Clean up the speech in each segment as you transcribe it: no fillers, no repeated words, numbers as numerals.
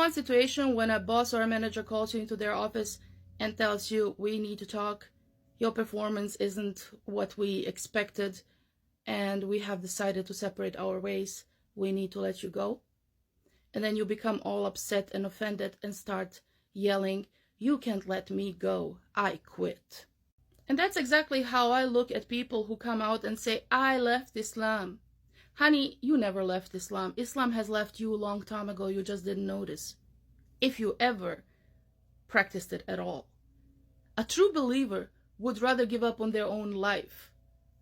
one situation when a boss or a manager calls you into their office and tells you, we need to talk, your performance isn't what we expected, and we have decided to separate our ways, we need to let you go? And then you become all upset and offended and start yelling, you can't let me go, I quit. And that's exactly how I look at people who come out and say, I left Islam. Honey, you never left Islam. Islam has left you a long time ago. You just didn't notice, if you ever practiced it at all. A true believer would rather give up on their own life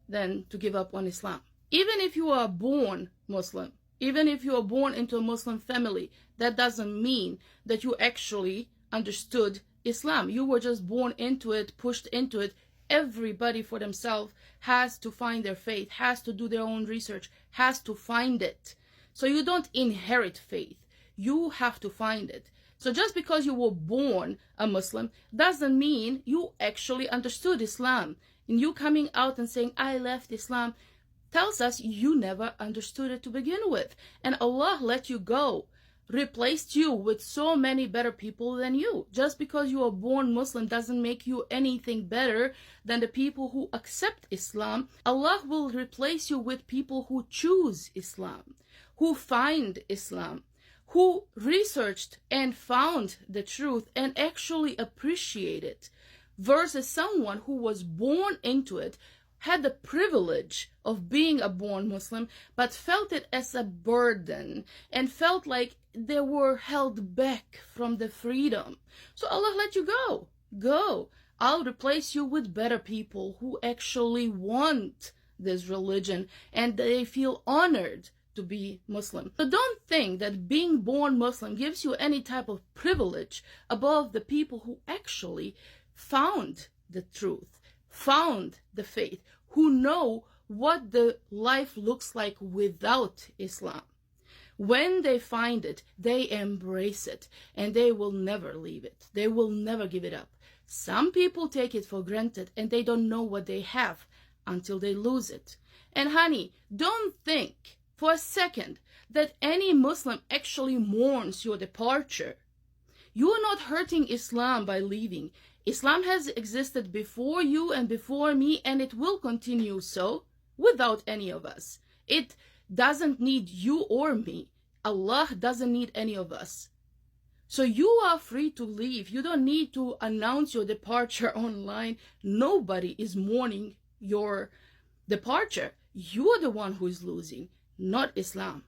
than to give up on Islam. Even if you are born Muslim, even if you are born into a Muslim family, that doesn't mean that you actually understood Islam. You were just born into it, pushed into it. Everybody for themselves has to find their faith, has to do their own research, has to find it. So you don't inherit faith. You have to find it. So just because you were born a Muslim doesn't mean you actually understood Islam. And you coming out and saying, I left Islam, tells us you never understood it to begin with. And Allah let you go, replaced you with so many better people than you. Just because you are born Muslim doesn't make you anything better than the people who accept Islam. Allah will replace you with people who choose Islam, who find Islam, who researched and found the truth and actually appreciate it, versus someone who was born into it, had the privilege of being a born Muslim, but felt it as a burden and felt like they were held back from the freedom. So Allah let you go. Go. I'll replace you with better people who actually want this religion and they feel honored to be Muslim. So don't think that being born Muslim gives you any type of privilege above the people who actually found the truth, found the faith, who know what the life looks like without Islam. When they find it, they embrace it, and they will never leave it. They will never give it up. Some people take it for granted, and they don't know what they have until they lose it. And honey, don't think for a second that any Muslim actually mourns your departure. You are not hurting Islam by leaving. Islam has existed before you and before me, and it will continue so without any of us. It doesn't need you or me. Allah doesn't need any of us. So you are free to leave. You don't need to announce your departure online. Nobody is mourning your departure. You are the one who is losing, not Islam.